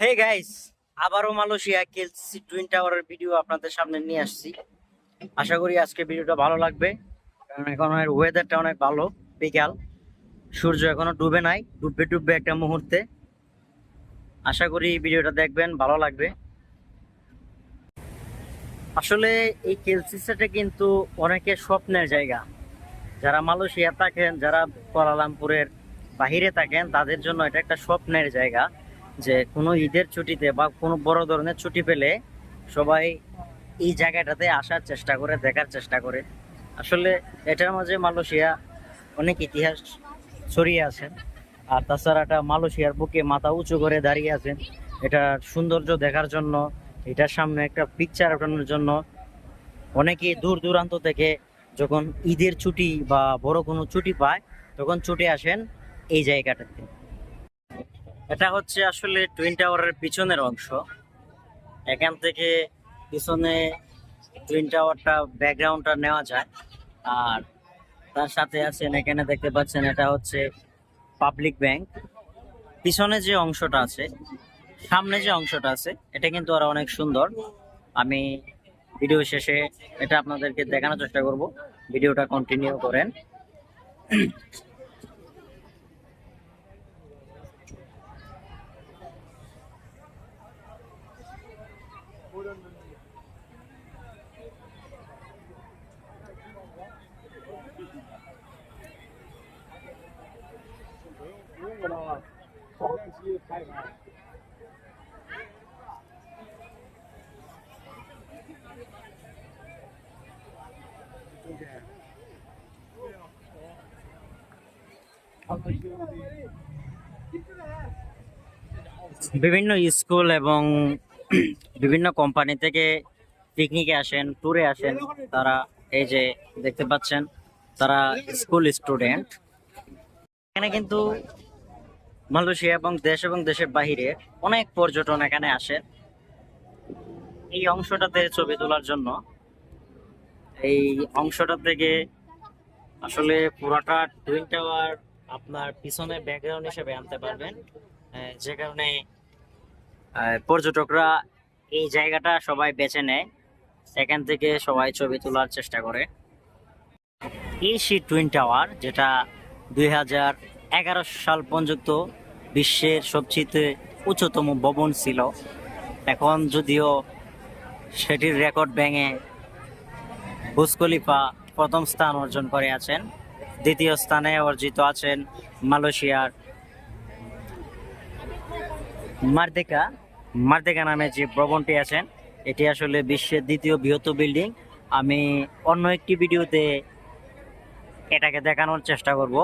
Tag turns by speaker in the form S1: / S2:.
S1: Hey guys, আবারও Malaysia Kelsey twin টাওয়ারের video আপনাদের সামনে নিয়ে আসছি। আশা করি আজকে ভিডিওটা ভালো লাগবে, কারণ এখন ওয়েদারটা অনেক ভালো। বিকাল, সূর্য এখনো ডুবে নাই, ডুববে ডুববে একটা মুহূর্তে। আশা করি ভিডিওটা দেখবেন, ভালো লাগবে। আসলে এই কেলসিসাটা কিন্তু অনেকের স্বপ্নের জায়গা। যারা মালয়েশিয়া থাকেন, যারা কুয়ালালামপুরের বাহিরে থাকেন, তাদের জন্য এটা একটা স্বপ্নের জায়গা। যে কোনো ঈদের ছুটিতে বা কোনো বড় ধরনের ছুটি পেলে সবাই এই জায়গাটাতে আসার চেষ্টা করে, দেখার চেষ্টা করে। আসলে এটার মাঝে মালয়েশিয়া অনেক ইতিহাস ছড়িয়ে আছে। আর তাছাড়া এটা মালয়েশিয়ার বুকে মাথা উঁচু করে দাঁড়িয়ে আছেন এটার সৌন্দর্য দেখার জন্য। এটার সামনে একটা পিকচার ওঠানোর জন্য অনেকেই দূর দূরান্ত থেকে যখন ঈদের ছুটি বা বড় কোনো ছুটি পায়, তখন ছুটে আসেন এই জায়গাটাতে। এটা হচ্ছে আসলে টুইন টাওয়ারের পিছনের অংশ। এখান থেকে পিছনে টুইন টাওয়ারটা ব্যাকগ্রাউন্ডটা নেওয়া যায়। আর তার সাথে আছেন, এখানে দেখতে পাচ্ছেন, এটা হচ্ছে পাবলিক ব্যাংক। পিছনে যে অংশটা আছে, সামনে যে অংশটা আছে, এটা কিন্তু আরো অনেক সুন্দর। আমি ভিডিও শেষে এটা আপনাদেরকে দেখানোর চেষ্টা করব, ভিডিওটা কন্টিনিউ করেন। বিভিন্ন স্কুল এবং বিভিন্ন কোম্পানি থেকে পিকনিকে আসেন, ট্যুরে আসেন তারা। এই যে দেখতে পাচ্ছেন, তারা স্কুল স্টুডেন্ট। এখানে কিন্তু মালয়েশিয়া এবং দেশের বাহিরে অনেক পর্যটন এখানে আসেন এই অংশটাতে ছবি তোলার জন্য। এই অংশটা থেকে আসলে পুরাটা টুইন টাওয়ার আপনার পিছনে ব্যাকগ্রাউন্ড হিসেবে আনতে পারবেন। যে কারণে পর্যটকরা এই জায়গাটা সবাই বেছে নেয়, এখান থেকে সবাই ছবি তোলার চেষ্টা করে। এই সেই টুইন টাওয়ার, যেটা 2011 সাল পর্যন্ত বিশ্বের সবচেয়ে উচ্চতম ভবন ছিল, এখন যদিও সেটির রেকর্ড ভেঙে বুর্জ খলিফা প্রথম স্থান অর্জন করে আছেন। দ্বিতীয় স্থানে অর্জিত আছেন মালয়েশিয়ার মার্দেকা মার্দেকা নামে যে ভবনটি আছেন। এটি আসলে বিশ্বের দ্বিতীয় বৃহত্তম বিল্ডিং। আমি অন্য একটি ভিডিওতে এটাকে দেখানোর চেষ্টা করব।